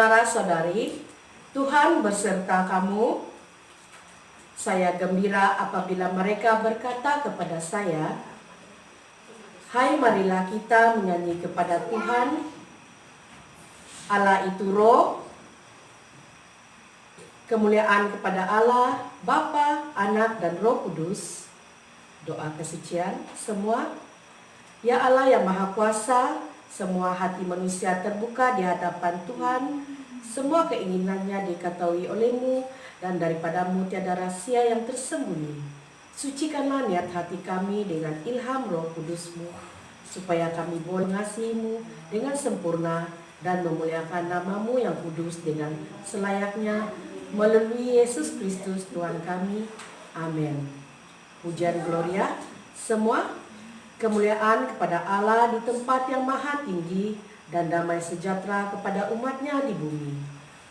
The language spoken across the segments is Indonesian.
Saudara-saudari, Tuhan berserta kamu. Saya gembira apabila mereka berkata kepada saya, "Hai, marilah kita menyanyi kepada Tuhan. Allah itu roh, kemuliaan kepada Allah, Bapa, Anak, dan Roh Kudus." Doa kesucian semua. Ya Allah yang Maha Kuasa, semua hati manusia terbuka di hadapan Tuhan. Semua keinginannya diketahui oleh-Mu, dan daripadamu tiada rahasia yang tersembunyi. Sucikanlah niat hati kami dengan ilham Roh Kudus-Mu, supaya kami boleh mengasihi-Mu dengan sempurna dan memuliakan nama-Mu yang kudus dengan selayaknya, melalui Yesus Kristus Tuhan kami. Amin. Pujian Gloria semua. Kemuliaan kepada Allah di tempat yang maha tinggi, dan damai sejahtera kepada umatnya di bumi.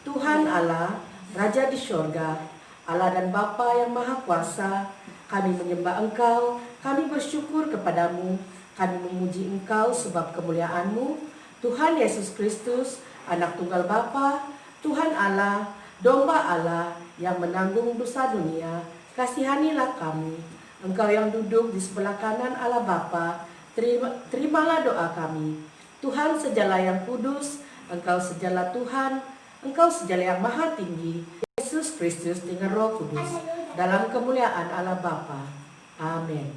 Tuhan Allah, Raja di syurga, Allah dan Bapa yang Maha Kuasa, kami menyembah Engkau, kami bersyukur kepadamu, kami memuji Engkau sebab kemuliaan-Mu, Tuhan Yesus Kristus, Anak Tunggal Bapa, Tuhan Allah, Domba Allah yang menanggung dosa dunia. Kasihanilah kami, Engkau yang duduk di sebelah kanan Allah Bapa, terimalah doa kami. Tuhan sejala yang kudus, Engkau sejala Tuhan, Engkau sejala yang maha tinggi, Yesus Kristus dengan Roh Kudus, dalam kemuliaan Allah Bapa. Amin.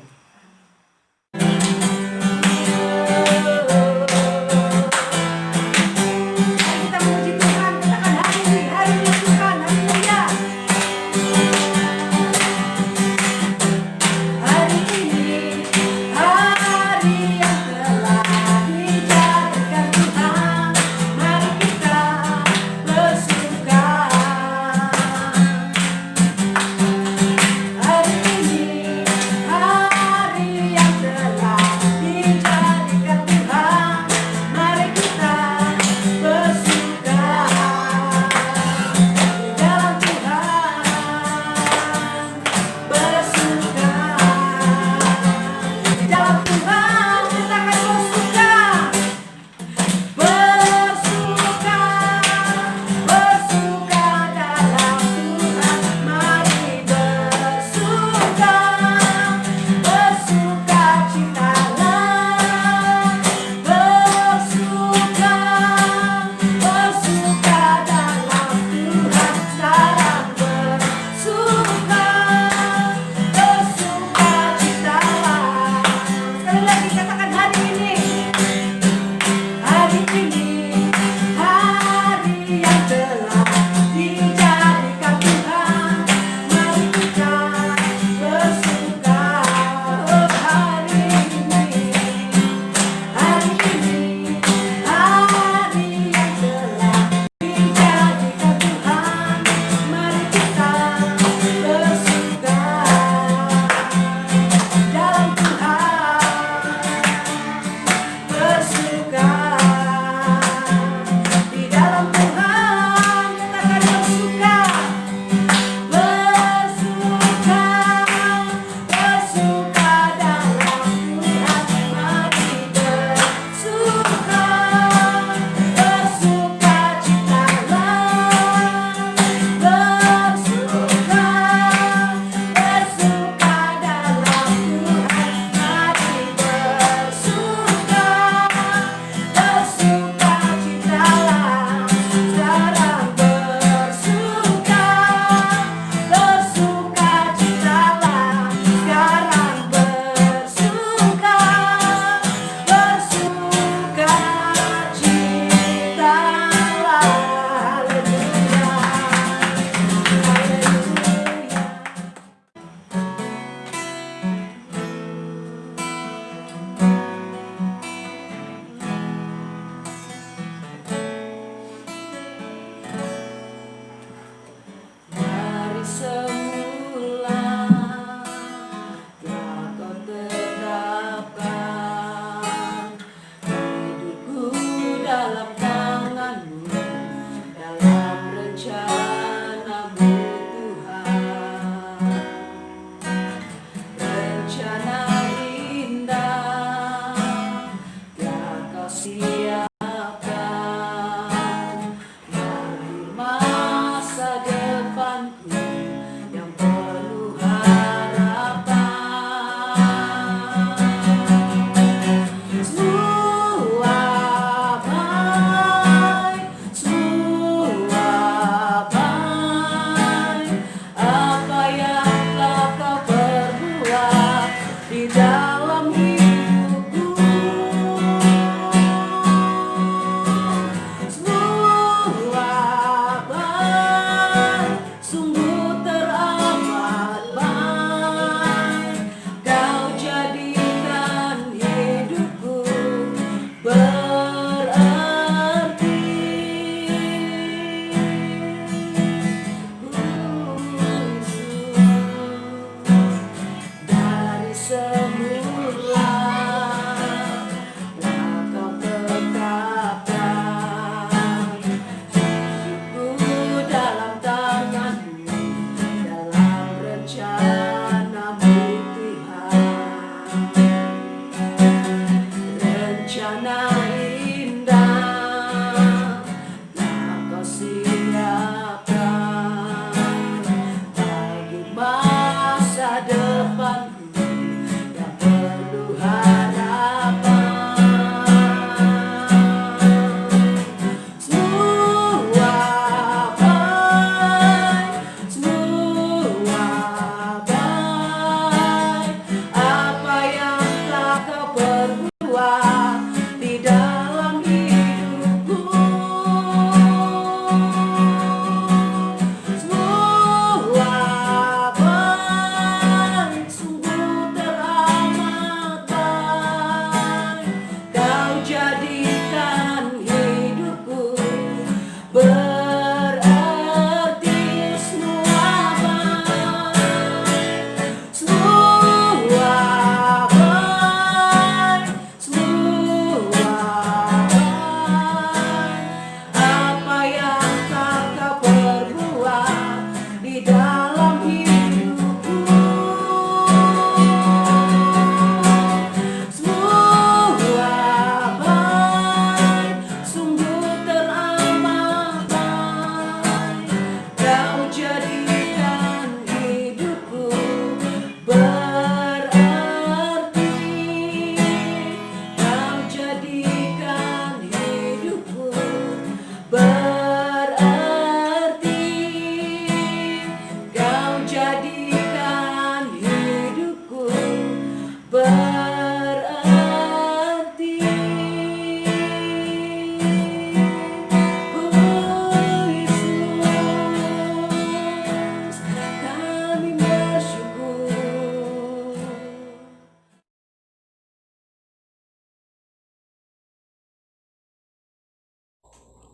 Kita memuji Tuhan, katakan hari ini Tuhan, haleluya. Hari ini, hari yang telah dijadikan Tuhan, mari kita bersuka. Hari ini, hari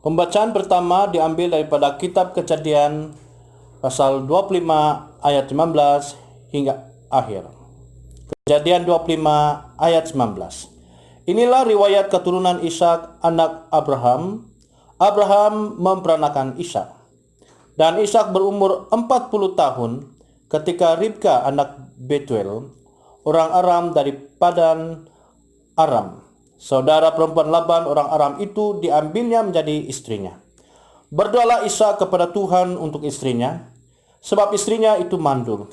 Pembacaan pertama diambil daripada kitab Kejadian pasal 25 ayat 19 hingga akhir. Kejadian 25 ayat 19. Inilah riwayat keturunan Ishak anak Abraham. Abraham memperanakan Ishak. Dan Ishak berumur 40 tahun ketika Ribka anak Betuel, orang Aram dari Padan Aram, saudara perempuan Laban orang Aram itu, diambilnya menjadi istrinya. Berdoalah Ishak kepada Tuhan untuk istrinya, sebab istrinya itu mandul.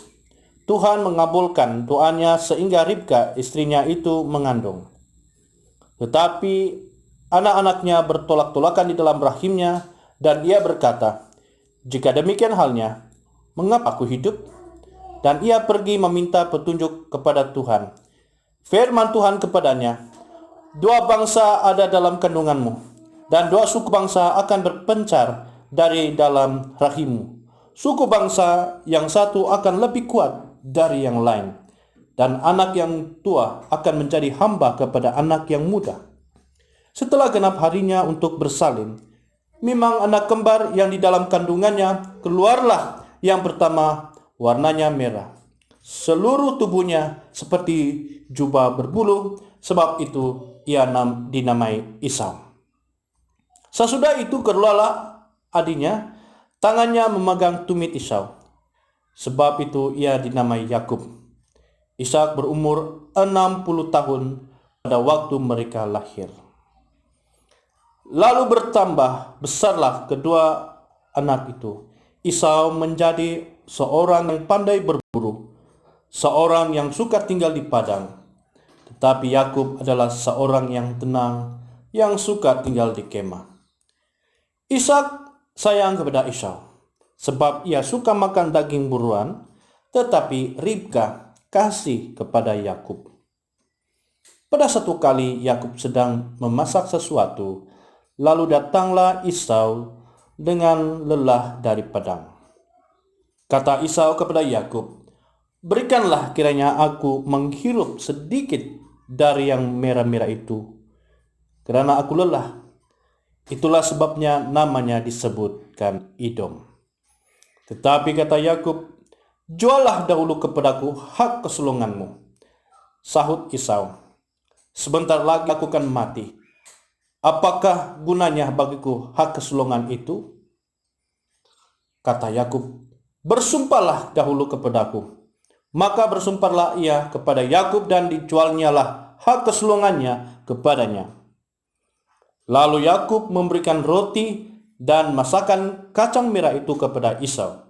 Tuhan mengabulkan doanya sehingga Ribka istrinya itu mengandung. Tetapi anak-anaknya bertolak-tolakan di dalam rahimnya, dan ia berkata, "Jika demikian halnya, mengapa aku hidup?" Dan ia pergi meminta petunjuk kepada Tuhan. Firman Tuhan kepadanya, "Dua bangsa ada dalam kandunganmu, dan dua suku bangsa akan berpencar dari dalam rahimmu. Suku bangsa yang satu akan lebih kuat dari yang lain, dan anak yang tua akan menjadi hamba kepada anak yang muda." Setelah genap harinya untuk bersalin, memang anak kembar yang di dalam kandungannya keluarlah. Yang pertama warnanya merah, seluruh tubuhnya seperti jubah berbulu, sebab itu ia dinamai Esau. Sesudah itu keluarlah adiknya, tangannya memegang tumit Esau, sebab itu ia dinamai Yakub. Ishak berumur 60 tahun pada waktu mereka lahir. Lalu bertambah besarlah kedua anak itu. Esau menjadi seorang yang pandai berburu, seorang yang suka tinggal di padang. Tetapi Yakub adalah seorang yang tenang, yang suka tinggal di kemah. Ishak sayang kepada Esau, sebab ia suka makan daging buruan, tetapi Ribka kasih kepada Yakub. Pada satu kali Yakub sedang memasak sesuatu, lalu datanglah Esau dengan lelah dari padang. Kata Esau kepada Yakub, "Berikanlah kiranya aku menghirup sedikit dari yang merah-merah itu, karena aku lelah." Itulah sebabnya namanya disebutkan Edom. Tetapi kata Yakub, "Juallah dahulu kepadaku hak kesulunganmu." Sahut Esau, "Sebentar lagi aku akan mati. Apakah gunanya bagiku hak kesulungan itu?" Kata Yakub, "Bersumpahlah dahulu kepadaku." Maka bersumpahlah ia kepada Yakub, dan dijualnyalah hak kesulungannya kepadanya. Lalu Yakub memberikan roti dan masakan kacang merah itu kepada Esau.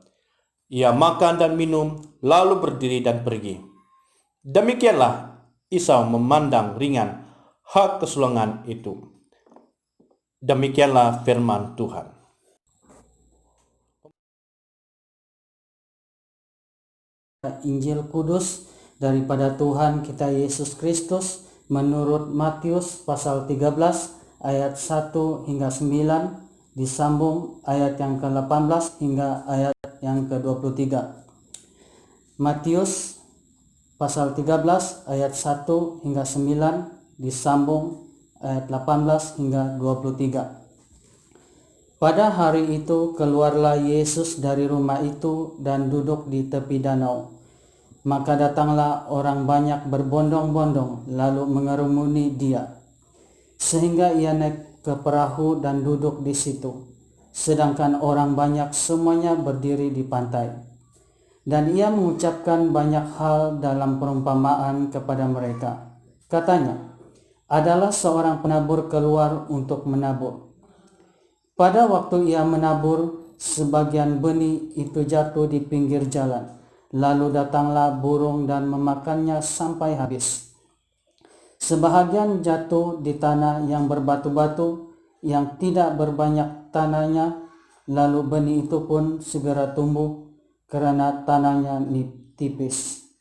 Ia makan dan minum, lalu berdiri dan pergi. Demikianlah Esau memandang ringan hak kesulungan itu. Demikianlah firman Tuhan. Injil Kudus daripada Tuhan kita Yesus Kristus menurut Matius pasal 13 ayat 1 hingga 9, disambung ayat yang ke-18 hingga ayat yang ke-23. Matius pasal 13 ayat 1 hingga 9, disambung ayat 18 hingga 23. Pada hari itu keluarlah Yesus dari rumah itu dan duduk di tepi danau. Maka datanglah orang banyak berbondong-bondong lalu mengerumuni dia, sehingga ia naik ke perahu dan duduk di situ, sedangkan orang banyak semuanya berdiri di pantai. Dan ia mengucapkan banyak hal dalam perumpamaan kepada mereka. Katanya, adalah seorang penabur keluar untuk menabur. Pada waktu ia menabur, sebagian benih itu jatuh di pinggir jalan. Lalu datanglah burung dan memakannya sampai habis. Sebahagian jatuh di tanah yang berbatu-batu, yang tidak berbanyak tanahnya, lalu benih itu pun segera tumbuh karena tanahnya tipis.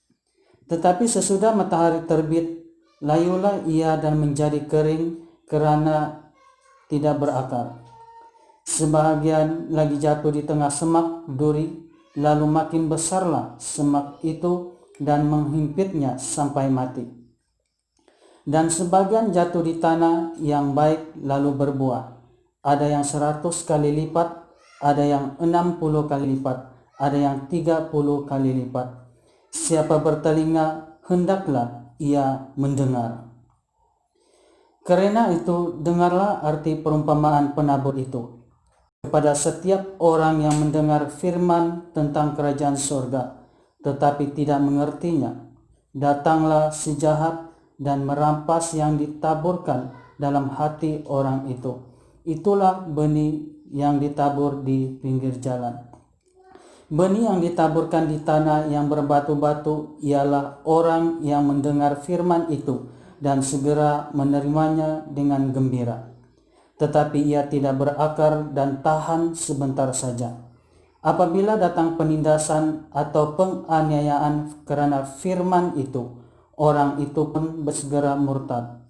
Tetapi sesudah matahari terbit, layulah ia dan menjadi kering karena tidak berakar. Sebahagian lagi jatuh di tengah semak duri, lalu makin besarlah semak itu dan menghimpitnya sampai mati. Dan sebagian jatuh di tanah yang baik lalu berbuah, ada yang 100 kali lipat, ada yang 60 kali lipat, ada yang 30 kali lipat. Siapa bertelinga, hendaklah ia mendengar. Karena itu, dengarlah arti perumpamaan penabur itu. Kepada setiap orang yang mendengar firman tentang kerajaan surga, tetapi tidak mengertinya, datanglah si jahat dan merampas yang ditaburkan dalam hati orang itu. Itulah benih yang ditabur di pinggir jalan. Benih yang ditaburkan di tanah yang berbatu-batu ialah orang yang mendengar firman itu dan segera menerimanya dengan gembira. Tetapi ia tidak berakar dan tahan sebentar saja. Apabila datang penindasan atau penganiayaan karena firman itu, orang itu pun bersegera murtad.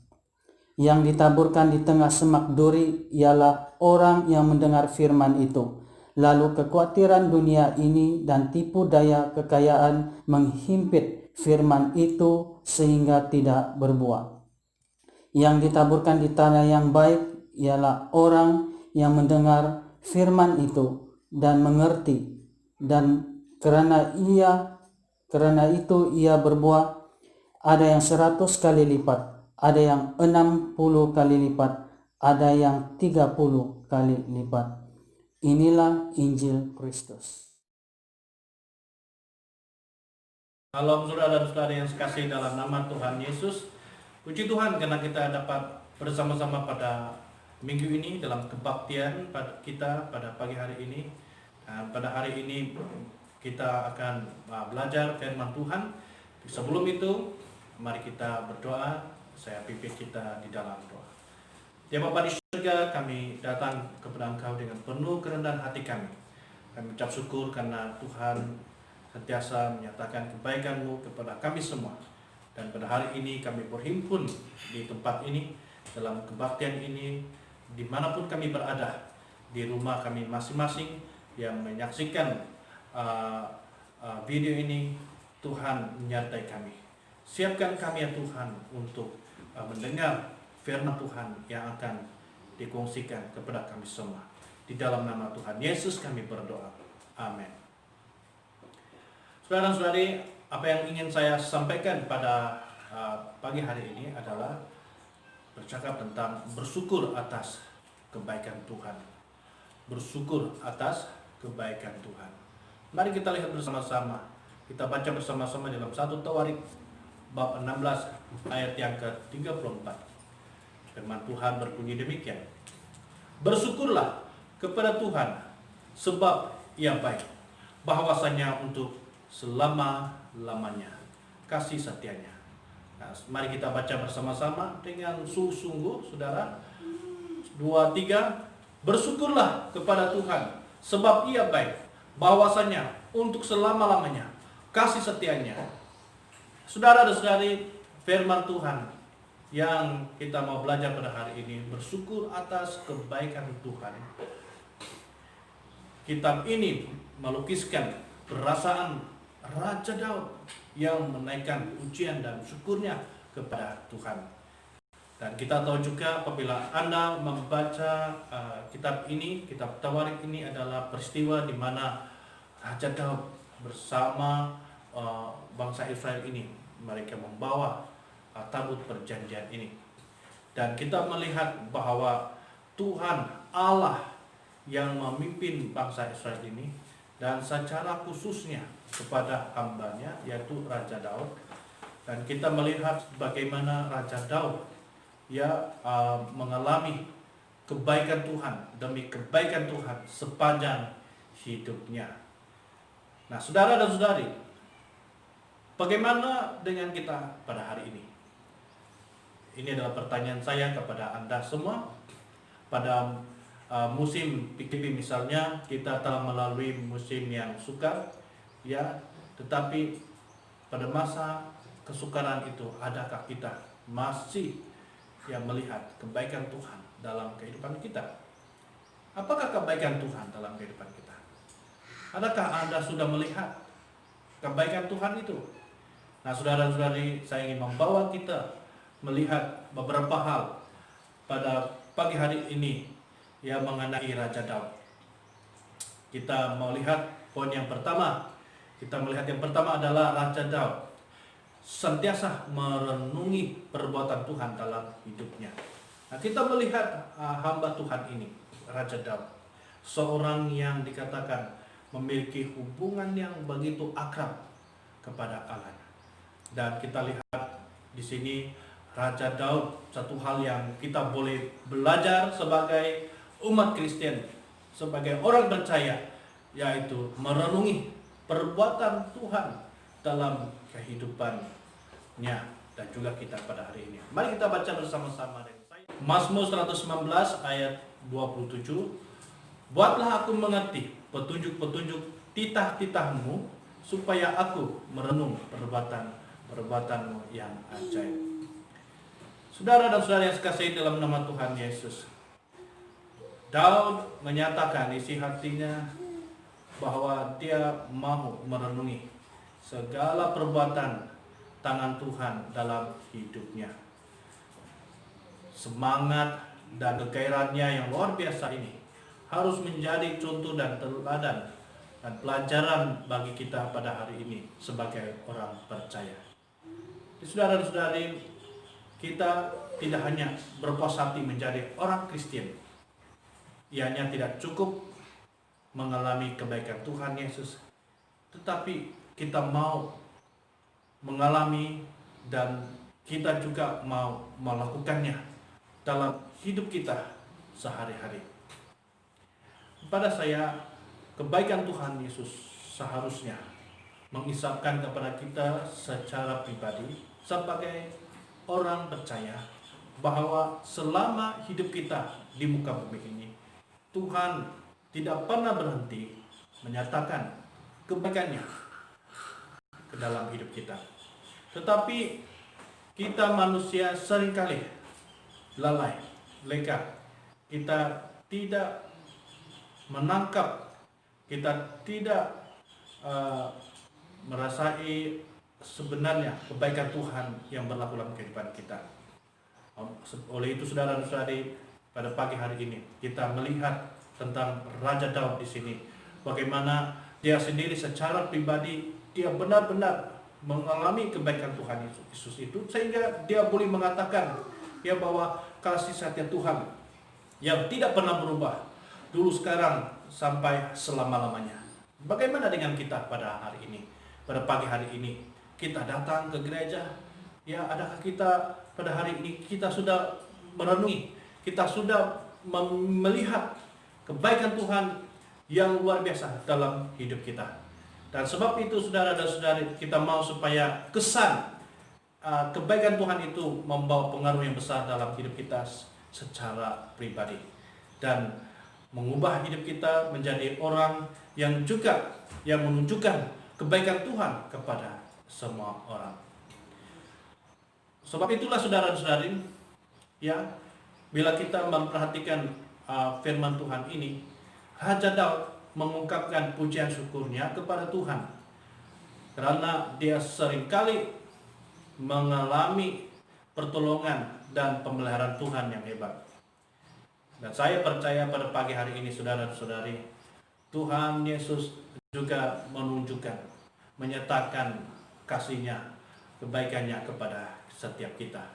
Yang ditaburkan di tengah semak duri ialah orang yang mendengar firman itu. Lalu kekhawatiran dunia ini dan tipu daya kekayaan menghimpit firman itu sehingga tidak berbuah. Yang ditaburkan di tanah yang baik ialah orang yang mendengar firman itu dan mengerti, dan karena itu ia berbuah, ada yang 100 kali lipat, ada yang 60 kali lipat, ada yang 30 kali lipat. Inilah Injil Kristus. Salam saudara dan saudari yang sekasih dalam nama Tuhan Yesus. Puji Tuhan karena kita dapat bersama-sama pada minggu ini dalam kebaktian kita pada pagi hari ini. Pada hari ini kita akan belajar firman Tuhan. Sebelum itu, mari kita berdoa. Saya pimpin kita di dalam doa. Ya Bapa di surga, kami datang kepada Engkau dengan penuh kerendahan hati kami. Kami ucap syukur karena Tuhan sentiasa menyatakan kebaikan-Mu kepada kami semua. Dan pada hari ini kami berhimpun di tempat ini, dalam kebaktian ini, dimanapun kami berada, di rumah kami masing-masing yang menyaksikan video ini. Tuhan menyertai kami. Siapkan kami ya Tuhan untuk mendengar firman Tuhan yang akan dikongsikan kepada kami semua. Di dalam nama Tuhan Yesus kami berdoa. Amin. Saudara-saudari, apa yang ingin saya sampaikan pada pagi hari ini adalah bercakap tentang bersyukur atas kebaikan Tuhan. Bersyukur atas kebaikan Tuhan. Mari kita lihat bersama-sama. Kita baca bersama-sama dalam 1 Tawarik bab 16 ayat yang ke-34. Firman Tuhan berbunyi demikian. Bersyukurlah kepada Tuhan sebab Ia baik, bahwasanya untuk selama-lamanya kasih setianya. Nah, mari kita baca bersama-sama dengan sungguh-sungguh, saudara. 2, 3. Bersyukurlah kepada Tuhan sebab Ia baik, bahwasanya untuk selama-lamanya kasih setianya. Saudara dan saudari, firman Tuhan yang kita mau belajar pada hari ini, bersyukur atas kebaikan Tuhan. Kitab ini melukiskan perasaan Raja Daud yang menaikkan pujian dan syukurnya kepada Tuhan. Dan kita tahu juga apabila Anda membaca kitab ini, kitab Tawarik ini adalah peristiwa di mana Raja Daud bersama bangsa Israel ini, mereka membawa tabut perjanjian ini. Dan kita melihat bahwa Tuhan Allah yang memimpin bangsa Israel ini, dan secara khususnya kepada hambanya yaitu Raja Daud. Dan kita melihat bagaimana Raja Daud mengalami kebaikan Tuhan demi kebaikan Tuhan sepanjang hidupnya. Nah, saudara dan saudari, bagaimana dengan kita pada hari ini? Ini adalah pertanyaan saya kepada Anda semua. Pada musim PKP misalnya, kita telah melalui musim yang sukar, ya, tetapi pada masa kesukaran itu, adakah kita masih yang melihat kebaikan Tuhan dalam kehidupan kita? Apakah kebaikan Tuhan dalam kehidupan kita? Adakah Anda sudah melihat kebaikan Tuhan itu? Nah, saudara-saudari, saya ingin membawa kita melihat beberapa hal pada pagi hari ini yang mengenai Raja Daud. Kita mau lihat poin yang pertama. Kita melihat yang pertama adalah Raja Daud sentiasa merenungi perbuatan Tuhan dalam hidupnya. Nah, kita melihat hamba Tuhan ini, Raja Daud, seorang yang dikatakan memiliki hubungan yang begitu akrab kepada Allah. Dan kita lihat di sini Raja Daud, satu hal yang kita boleh belajar sebagai umat Kristen, sebagai orang percaya, yaitu merenungi perbuatan Tuhan dalam kehidupannya dan juga kita pada hari ini. Mari kita baca bersama-sama dengan saya. Mazmur 119 ayat 27. Buatlah aku mengerti petunjuk-petunjuk titah-titahmu, supaya aku merenung perbuatan-perbuatanmu yang ajaib. Saudara dan saudara yang sekasihi dalam nama Tuhan Yesus, Daud menyatakan isi hatinya bahwa dia mau merenungi segala perbuatan tangan Tuhan dalam hidupnya. Semangat dan kegairannya yang luar biasa ini harus menjadi contoh dan teladan dan pelajaran bagi kita pada hari ini sebagai orang percaya. Saudara dan saudari, kita tidak hanya berpuas hati menjadi orang Kristen, ianya tidak cukup mengalami kebaikan Tuhan Yesus, tetapi kita mau mengalami dan kita juga mau melakukannya dalam hidup kita sehari-hari. Pada saya, kebaikan Tuhan Yesus seharusnya mengisapkan kepada kita secara pribadi sebagai orang percaya bahwa selama hidup kita di muka bumi ini, Tuhan tidak pernah berhenti menyatakan kebaikannya ke dalam hidup kita. Tetapi kita manusia seringkali lalai, leka. Kita tidak menangkap, kita tidak merasai sebenarnya kebaikan Tuhan yang berlaku dalam kehidupan kita. Oleh itu saudara dan saudari, pada pagi hari ini kita melihat tentang Raja Daud di sini, bagaimana dia sendiri secara pribadi dia benar-benar mengalami kebaikan Tuhan Yesus itu, sehingga dia boleh mengatakan ya bahwa kasih setia Tuhan yang tidak pernah berubah dulu, sekarang, sampai selama-lamanya. Bagaimana dengan kita pada hari ini, pada pagi hari ini? Kita datang ke gereja, ya adakah kita pada hari ini kita sudah merenungi, kita sudah melihat kebaikan Tuhan yang luar biasa dalam hidup kita? Dan sebab itu saudara dan saudari, kita mau supaya kesan kebaikan Tuhan itu membawa pengaruh yang besar dalam hidup kita secara pribadi, dan mengubah hidup kita menjadi orang yang juga yang menunjukkan kebaikan Tuhan kepada semua orang. Sebab itulah saudara-saudari, ya, bila kita memperhatikan firman Tuhan ini, Raja Daud mengungkapkan pujian syukurnya kepada Tuhan karena dia seringkali mengalami pertolongan dan pemeliharaan Tuhan yang hebat. Dan saya percaya pada pagi hari ini saudara-saudari, Tuhan Yesus juga menunjukkan, menyatakan kasih-Nya, kebaikannya kepada setiap kita.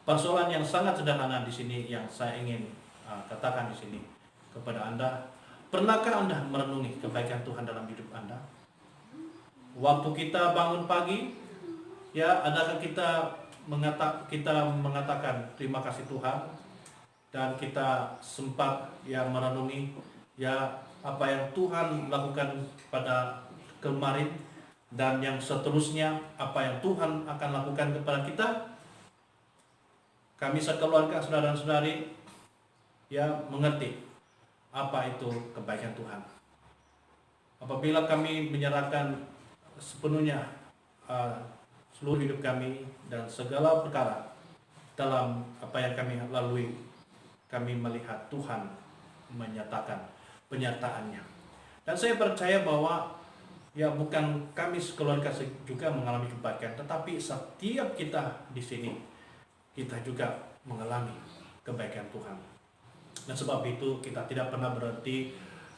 Persoalan yang sangat sederhana di sini yang saya ingin katakan di sini kepada Anda, pernahkah Anda merenungi kebaikan Tuhan dalam hidup Anda? Waktu kita bangun pagi, ya, adakah kita mengatakan terima kasih Tuhan, dan kita sempat ya merenungi ya apa yang Tuhan lakukan pada kemarin dan yang seterusnya, apa yang Tuhan akan lakukan kepada kita? Kami sekeluarga, saudara-saudari, ya mengerti apa itu kebaikan Tuhan. Apabila kami menyerahkan sepenuhnya seluruh hidup kami dan segala perkara dalam apa yang kami lalui, kami melihat Tuhan menyatakan penyertaannya. Dan saya percaya bahwa ya bukan kami sekeluarga juga mengalami kebaikan, tetapi setiap kita di sini, kita juga mengalami kebaikan Tuhan. Dan sebab itu kita tidak pernah berhenti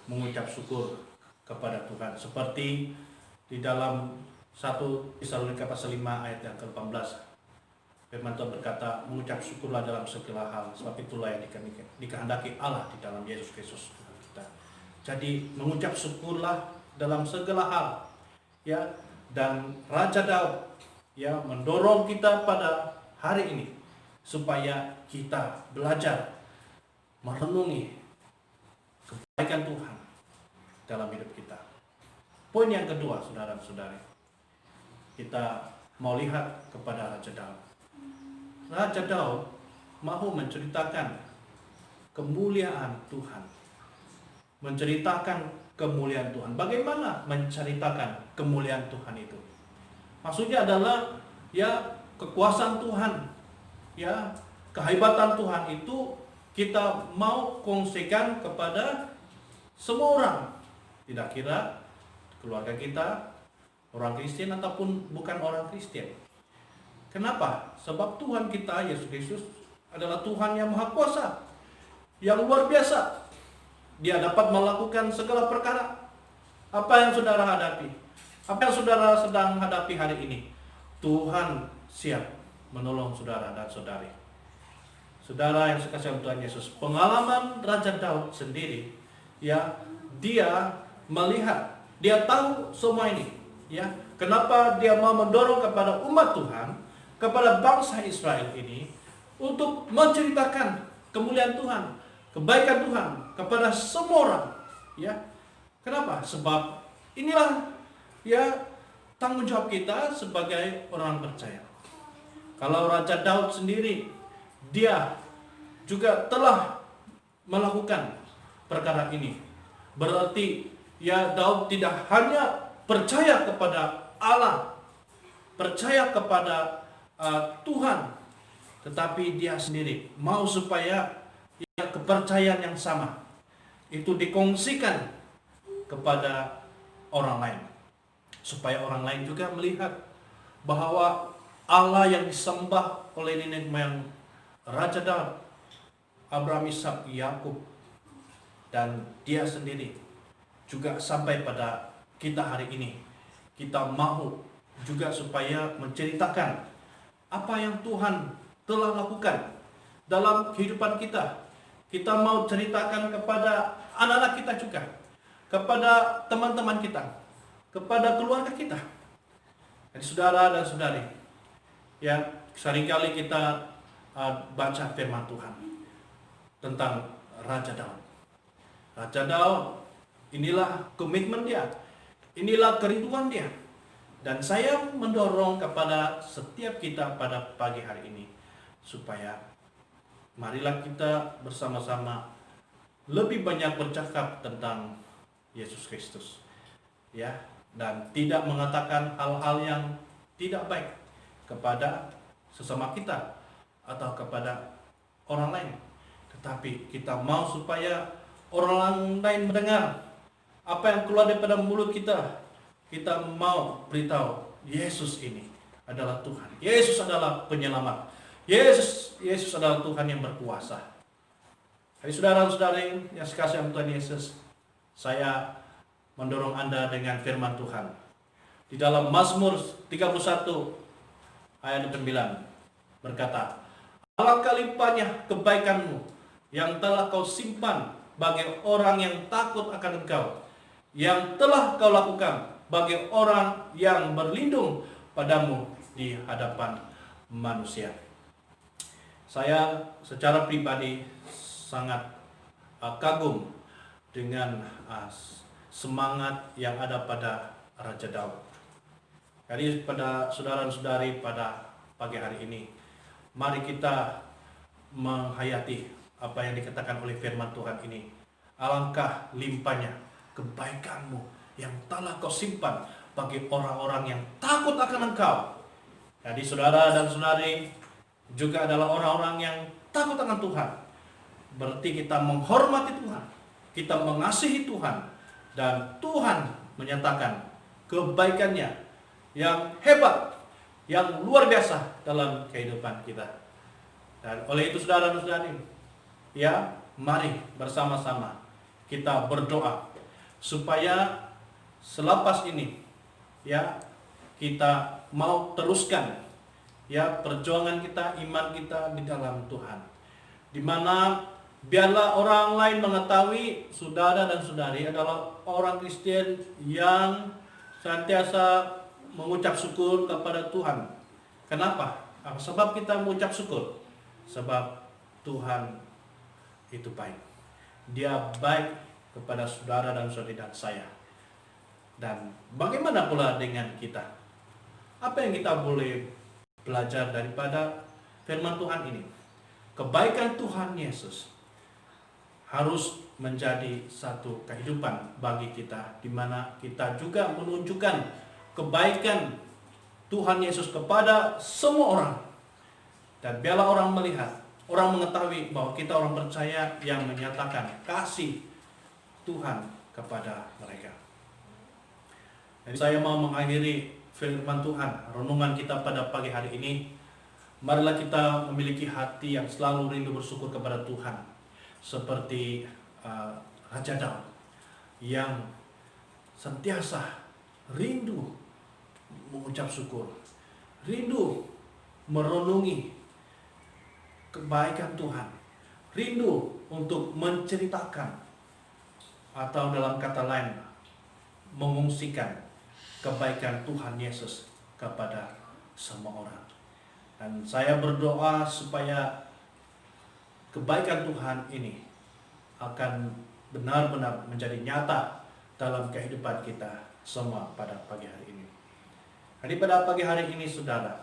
mengucap syukur kepada Tuhan. Seperti di dalam 1 Tesalonika pasal 5 ayat yang ke-18. Firman Tuhan berkata, mengucap syukurlah dalam segala hal, sebab itulah yang dikehendaki Allah di dalam Yesus Kristus Tuhan kita. Jadi mengucap syukurlah dalam segala hal, ya. Dan Raja Daud, ya, mendorong kita pada hari ini supaya kita belajar merenungi kebaikan Tuhan dalam hidup kita. Poin yang kedua, saudara-saudari, kita mau lihat kepada Raja Daud. Raja Daud mau menceritakan kemuliaan Tuhan. Menceritakan kemuliaan Tuhan. Bagaimana menceritakan kemuliaan Tuhan itu? Maksudnya adalah ya kekuasaan Tuhan, ya kehebatan Tuhan itu kita mau kongsikan kepada semua orang. Tidak kira keluarga kita, orang Kristen ataupun bukan orang Kristen. Kenapa? Sebab Tuhan kita, Yesus Kristus, adalah Tuhan yang maha kuasa, yang luar biasa. Dia dapat melakukan segala perkara. Apa yang saudara hadapi? Apa yang saudara sedang hadapi hari ini? Tuhan siap menolong saudara dan saudari. Saudara yang sekasihi Tuhan Yesus, pengalaman Raja Daud sendiri, ya, dia melihat, dia tahu semua ini, ya. Kenapa dia mau mendorong kepada umat Tuhan, kepada bangsa Israel ini untuk menceritakan kemuliaan Tuhan, kebaikan Tuhan kepada semua orang, ya. Kenapa? Sebab inilah, ya, tanggung jawab kita sebagai orang percaya. Kalau Raja Daud sendiri, dia juga telah melakukan perkara ini. Berarti ya Daud tidak hanya percaya kepada Allah, percaya kepada Tuhan, tetapi dia sendiri mau supaya ya, kepercayaan yang sama itu dikongsikan kepada orang lain, supaya orang lain juga melihat bahwa Allah yang disembah oleh nenek moyang Raja Daud, Abraham, Ishak, Yakub, dan dia sendiri juga sampai pada kita hari ini. Kita mau juga supaya menceritakan apa yang Tuhan telah lakukan dalam kehidupan kita. Kita mau ceritakan kepada anak-anak kita juga, kepada teman-teman kita, kepada keluarga kita. Jadi saudara dan saudari, ya, seringkali kita baca firman Tuhan tentang Raja Daud. Raja Daud, inilah komitmen dia, inilah kerinduan dia. Dan saya mendorong kepada setiap kita pada pagi hari ini, supaya marilah kita bersama-sama lebih banyak bercakap tentang Yesus Kristus, ya, dan tidak mengatakan hal-hal yang tidak baik kepada sesama kita atau kepada orang lain. Tetapi kita mau supaya orang lain mendengar apa yang keluar daripada mulut kita. Kita mau beritahu Yesus ini adalah Tuhan. Yesus adalah penyelamat. Yesus adalah Tuhan yang berkuasa. Jadi saudara-saudari yang sekasihi Tuhan Yesus, saya mendorong Anda dengan firman Tuhan. Di dalam Mazmur 31 ayat 9 berkata, alangkah limpahnya kebaikanmu yang telah kau simpan bagi orang yang takut akan Engkau, yang telah kau lakukan bagi orang yang berlindung padamu di hadapan manusia. Saya secara pribadi sangat kagum dengan semangat yang ada pada Raja Daud. Jadi pada saudara-saudari pada pagi hari ini, mari kita menghayati apa yang dikatakan oleh firman Tuhan ini. Alangkah limpahnya kebaikanmu yang telah kau simpan bagi orang-orang yang takut akan Engkau. Jadi saudara dan saudari juga adalah orang-orang yang takut akan Tuhan. Berarti kita menghormati Tuhan, kita mengasihi Tuhan, dan Tuhan menyatakan kebaikannya yang hebat, yang luar biasa dalam kehidupan kita. Dan oleh itu saudara dan saudari, ya, mari bersama-sama kita berdoa supaya selepas ini ya kita mau teruskan ya perjuangan kita, iman kita di dalam Tuhan. Di mana biarlah orang lain mengetahui saudara dan saudari adalah orang Kristen yang senantiasa mengucap syukur kepada Tuhan. Kenapa? Apa sebab kita mengucap syukur? Sebab Tuhan itu baik. Dia baik kepada saudara dan saudari dan saya. Dan bagaimana pula dengan kita? Apa yang kita boleh belajar daripada firman Tuhan ini? Kebaikan Tuhan Yesus harus menjadi satu kehidupan bagi kita, di mana kita juga menunjukkan kebaikan Tuhan Yesus kepada semua orang. Dan biarlah orang melihat, orang mengetahui bahwa kita orang percaya yang menyatakan kasih Tuhan kepada mereka. Jadi saya mau mengakhiri firman Tuhan, renungan kita pada pagi hari ini. Marilah kita memiliki hati yang selalu rindu bersyukur kepada Tuhan. Seperti Raja Daud yang sentiasa rindu mengucap syukur, rindu merenungi kebaikan Tuhan, rindu untuk menceritakan atau dalam kata lain mengungsikan kebaikan Tuhan Yesus kepada semua orang. Dan saya berdoa supaya kebaikan Tuhan ini akan benar-benar menjadi nyata dalam kehidupan kita semua pada pagi hari ini. Jadi pada pagi hari ini saudara,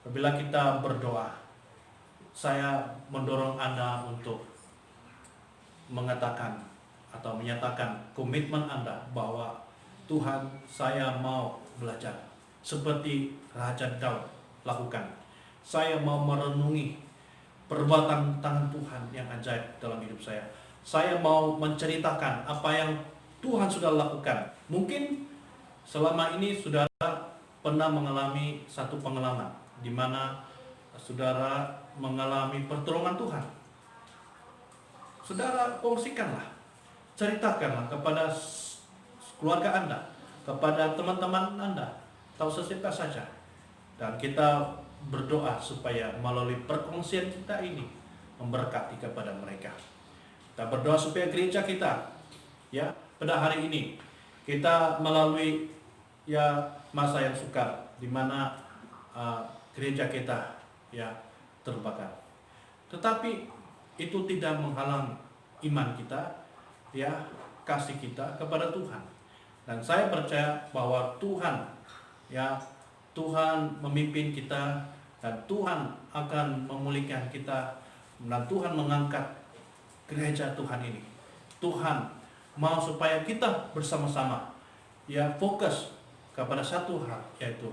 apabila kita berdoa, saya mendorong Anda untuk mengatakan atau menyatakan komitmen Anda bahwa Tuhan, saya mau belajar seperti Raja Daud lakukan. Saya mau merenungi perbuatan tangan Tuhan yang ajaib dalam hidup saya. Saya mau menceritakan apa yang Tuhan sudah lakukan. Mungkin selama ini saudara pernah mengalami satu pengalaman di mana saudara mengalami pertolongan Tuhan. Saudara kongsikanlah, ceritakanlah kepada keluarga Anda, kepada teman-teman Anda, atau sesiapa saja. Dan kita berdoa supaya melalui perkongsian kita ini memberkati kepada mereka. Kita berdoa supaya gereja kita ya pada hari ini kita melalui ya masa yang sukar di mana gereja kita ya terbakar. Tetapi itu tidak menghalang iman kita ya, kasih kita kepada Tuhan. Dan saya percaya bahwa Tuhan ya, Tuhan memimpin kita dan Tuhan akan memulihkan kita dan Tuhan mengangkat gereja Tuhan ini. Tuhan mau supaya kita bersama-sama ya fokus kepada satu hal, yaitu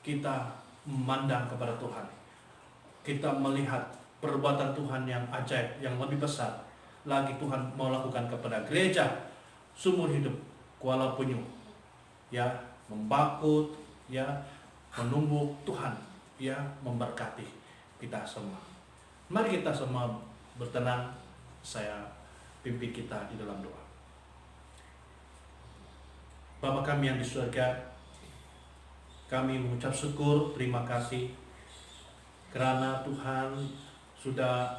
kita memandang kepada Tuhan. Kita melihat perbuatan Tuhan yang ajaib, yang lebih besar lagi Tuhan mau lakukan kepada gereja Sumur Hidup Kuala Penyu ya, membakut ya, menunggu Tuhan ya memberkati kita semua. Mari kita semua bertenang, saya pimpin kita di dalam doa. Bapa kami yang di surga, kami mengucap syukur, terima kasih karena Tuhan sudah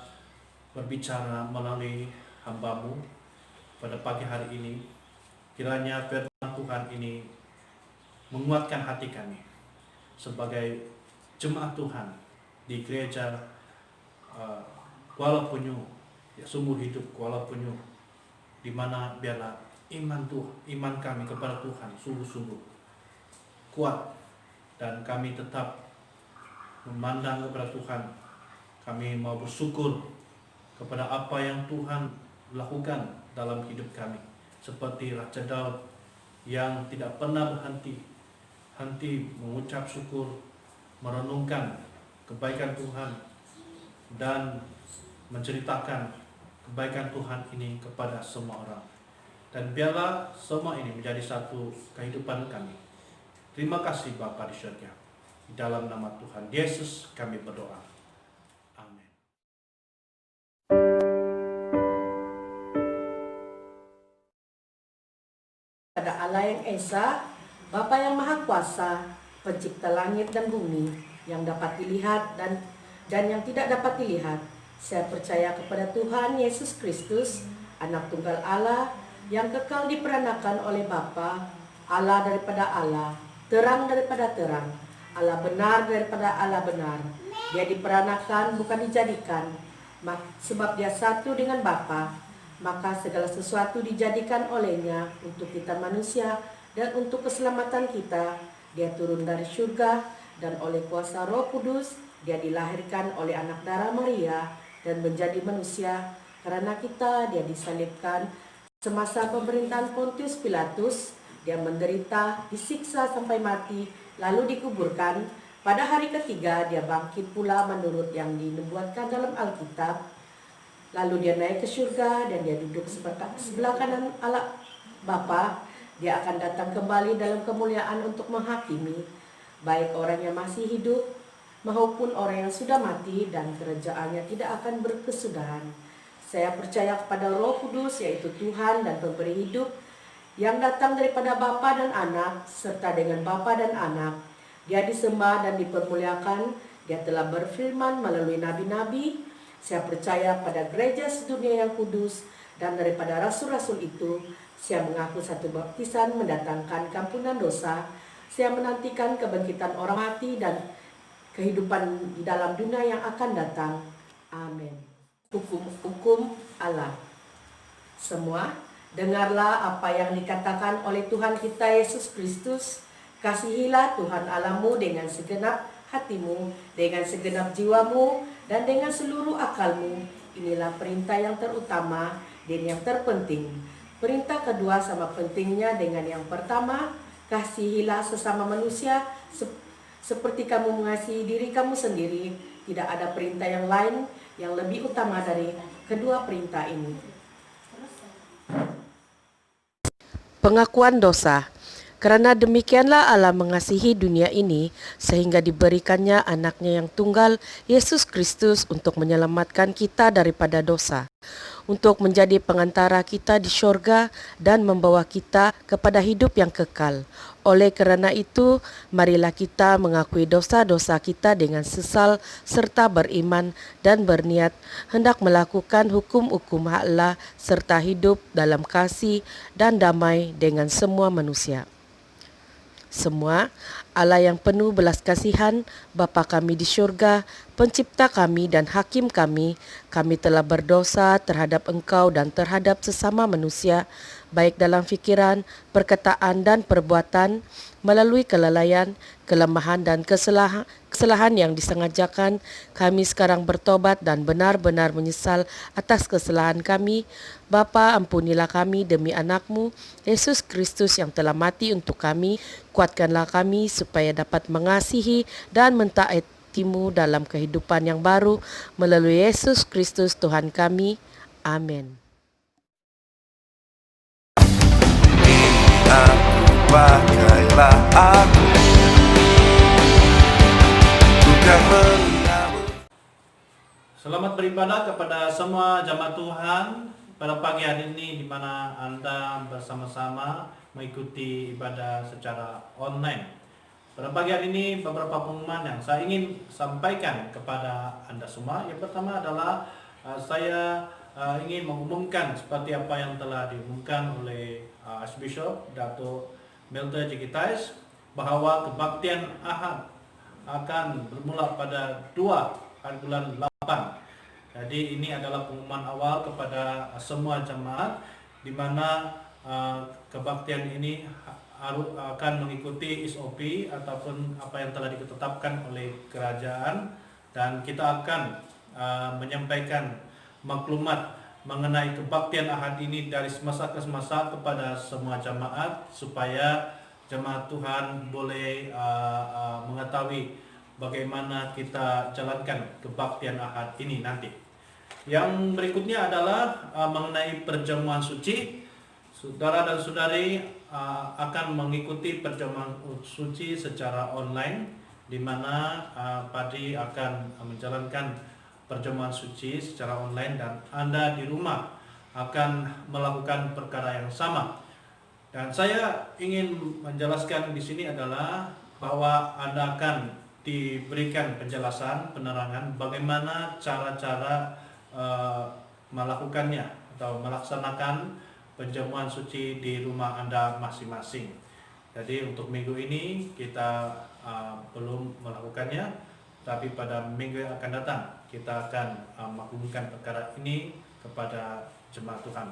berbicara melalui hamba-Mu pada pagi hari ini. Kiranya firman Tuhan ini menguatkan hati kami sebagai jemaat Tuhan di gereja Kuala Penyu, ya, Sumur Hidup Kuala Penyu, di mana biarlah iman kami kepada Tuhan sungguh-sungguh kuat, dan kami tetap memandang kepada Tuhan. Kami mau bersyukur kepada apa yang Tuhan lakukan dalam hidup kami, seperti Raja Daud yang tidak pernah berhenti mengucap syukur, merenungkan kebaikan Tuhan, dan menceritakan kebaikan Tuhan ini kepada semua orang. Dan biarlah semua ini menjadi satu kehidupan kami. Terima kasih Bapa di surga. Di dalam nama Tuhan Yesus kami berdoa. Amin. kepada Allah yang Esa, Bapa yang Maha Kuasa, Pencipta langit dan bumi, yang dapat dilihat dan yang tidak dapat dilihat. Saya percaya kepada Tuhan Yesus Kristus, Anak Tunggal Allah, yang kekal diperanakan oleh Bapa, Allah daripada Allah, terang daripada terang, Allah benar daripada Allah benar. Dia diperanakan bukan dijadikan, sebab dia satu dengan Bapa, maka segala sesuatu dijadikan olehnya untuk kita manusia dan untuk keselamatan kita. Dia turun dari surga dan oleh kuasa Roh Kudus dia dilahirkan oleh anak darah Maria dan menjadi manusia. Karena kita dia disalibkan semasa pemerintahan Pontius Pilatus. Dia menderita, disiksa sampai mati, lalu dikuburkan. Pada hari ketiga dia bangkit pula menurut yang dinubuatkan dalam Alkitab. Lalu dia naik ke surga dan dia duduk sebelah kanan Allah Bapa. Dia akan datang kembali dalam kemuliaan untuk menghakimi baik orang yang masih hidup maupun orang yang sudah mati, dan kerajaannya tidak akan berkesudahan. Saya percaya kepada Roh Kudus, yaitu Tuhan dan pemberi hidup, yang datang daripada Bapa dan Anak, serta dengan Bapa dan Anak. Dia disembah dan dipermuliakan. Dia telah berfirman melalui nabi-nabi. Saya percaya pada gereja sedunia yang kudus, dan daripada rasul-rasul itu saya mengaku satu baptisan mendatangkan kampunan dosa. Saya menantikan kebangkitan orang mati dan kehidupan di dalam dunia yang akan datang. Amin. Hukum Allah. Semua, dengarlah apa yang dikatakan oleh Tuhan kita Yesus Kristus. Kasihilah Tuhan Allahmu dengan segenap hatimu, dengan segenap jiwamu, dan dengan seluruh akalmu. Inilah perintah yang terutama dan yang terpenting. Perintah kedua sama pentingnya dengan yang pertama. Kasihilah sesama manusia seperti kamu mengasihi diri kamu sendiri. Tidak ada perintah yang lain yang lebih utama dari kedua perintah ini. Pengakuan dosa. Karena demikianlah Allah mengasihi dunia ini, sehingga diberikannya anaknya yang tunggal, Yesus Kristus, untuk menyelamatkan kita daripada dosa, untuk menjadi pengantara kita di syurga dan membawa kita kepada hidup yang kekal. Oleh kerana itu, marilah kita mengakui dosa-dosa kita dengan sesal serta beriman dan berniat hendak melakukan hukum-hukum Allah serta hidup dalam kasih dan damai dengan semua manusia. Semua, Allah yang penuh belas kasihan, Bapa kami di syurga, Pencipta kami dan Hakim kami telah berdosa terhadap Engkau dan terhadap sesama manusia, baik dalam fikiran, perkataan dan perbuatan, melalui kelalaian, kelemahan dan kesalahan yang disengajakan. Kami sekarang bertobat dan benar-benar menyesal atas kesalahan kami. Bapa, ampunilah kami demi anakmu, Yesus Kristus yang telah mati untuk kami. Kuatkanlah kami supaya dapat mengasihi dan mentaatimu dalam kehidupan yang baru, melalui Yesus Kristus Tuhan kami. Amin. Pakailah aku, bukan menyamu. Selamat beribadah kepada semua jamaat Tuhan pada pagi hari ini, di mana Anda bersama-sama mengikuti ibadah secara online. Pada pagi hari ini beberapa pengumuman yang saya ingin sampaikan kepada Anda semua. Yang pertama adalah saya ingin mengumumkan seperti apa yang telah diumumkan oleh Archbishop Dato' Melda Jekitais, bahwa kebaktian Ahad akan bermula pada 2 hari bulan 8. Jadi ini adalah pengumuman awal kepada semua jemaat, di mana kebaktian ini akan mengikuti SOP ataupun apa yang telah ditetapkan oleh kerajaan, dan kita akan menyampaikan maklumat mengenai kebaktian Ahad ini dari semasa ke semasa kepada semua jemaat, supaya jemaat Tuhan boleh mengetahui bagaimana kita jalankan kebaktian Ahad ini nanti. Yang berikutnya adalah mengenai perjamuan suci. Saudara dan saudari akan mengikuti perjamuan suci secara online, di mana Padi akan menjalankan perjamuan suci secara online, dan Anda di rumah akan melakukan perkara yang sama. Dan saya ingin menjelaskan di sini adalah bahwa Anda akan diberikan penjelasan, penerangan bagaimana cara-cara melakukannya atau melaksanakan penjamuan suci di rumah Anda masing-masing. Jadi untuk minggu ini kita belum melakukannya, tapi pada minggu yang akan datang kita akan melakukan perkara ini kepada jemaat Tuhan.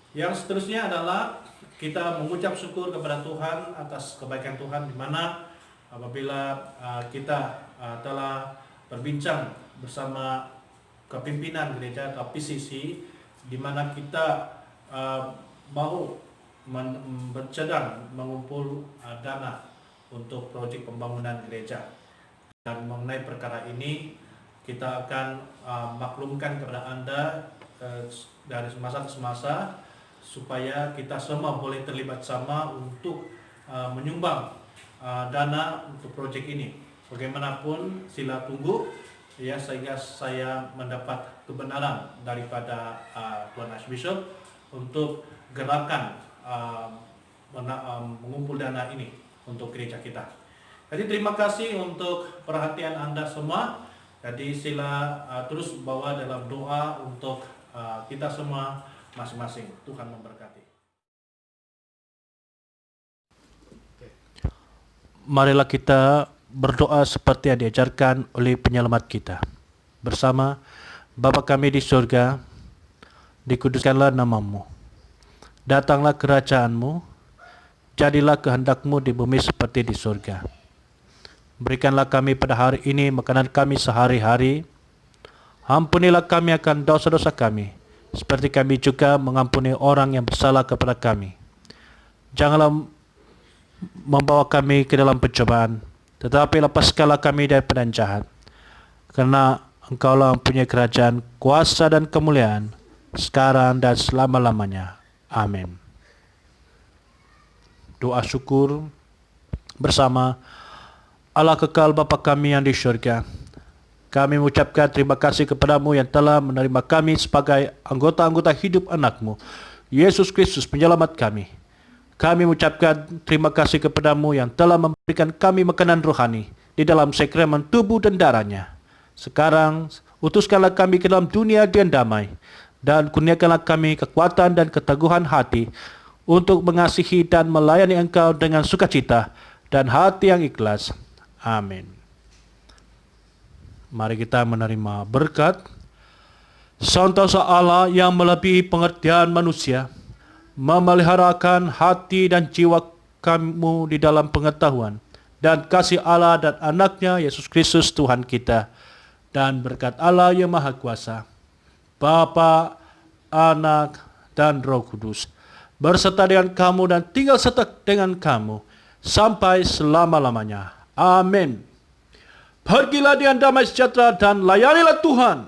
Yang seterusnya adalah kita mengucap syukur kepada Tuhan atas kebaikan Tuhan, di mana apabila kita telah berbincang bersama kepimpinan gereja atau PCC, di mana kita mau bercedang mengumpul dana untuk proyek pembangunan gereja. Dan mengenai perkara ini kita akan maklumkan kepada Anda dari semasa ke semasa, supaya kita semua boleh terlibat sama untuk menyumbang dana untuk proyek ini. Bagaimanapun sila tunggu ya, sehingga saya mendapat kebenaran daripada Tuan Archbishop untuk gerakan mengumpul dana ini untuk gereja kita. Jadi terima kasih untuk perhatian Anda semua. Jadi sila terus bawa dalam doa untuk kita semua masing-masing. Tuhan memberkati. Marilah kita berdoa seperti yang diajarkan oleh penyelamat kita. Bersama, Bapa kami di surga, dikuduskanlah namamu. Datanglah kerajaanmu, jadilah kehendakmu di bumi seperti di surga. Berikanlah kami pada hari ini makanan kami sehari-hari. Ampunilah kami akan dosa-dosa kami, seperti kami juga mengampuni orang yang bersalah kepada kami. Janganlah membawa kami ke dalam pencobaan, tetapi lepaskanlah kami daripada yang jahat. Karena Engkaulah mempunyai kerajaan, kuasa dan kemuliaan, sekarang dan selama-lamanya. Amin. Doa syukur bersama. Allah kekal Bapa kami yang di syurga, kami mengucapkan terima kasih kepadamu yang telah menerima kami sebagai anggota-anggota hidup anak-Mu, Yesus Kristus penyelamat kami. Kami mengucapkan terima kasih kepadamu yang telah memberikan kami makanan rohani di dalam sakramen tubuh dan darah-Nya. Sekarang, utuskanlah kami ke dalam dunia dengan damai, dan kurniakanlah kami kekuatan dan keteguhan hati untuk mengasihi dan melayani Engkau dengan sukacita dan hati yang ikhlas. Amin. Mari kita menerima berkat. Sentosa Allah yang melebihi pengertian manusia, memeliharakan hati dan jiwa kamu di dalam pengetahuan dan kasih Allah dan anaknya Yesus Kristus Tuhan kita. Dan berkat Allah yang Maha Kuasa, Bapa, Anak, dan Roh Kudus, berserta dengan kamu dan tinggal serta dengan kamu sampai selama-lamanya. Amin. Pergilah dengan damai sejahtera dan layanilah Tuhan.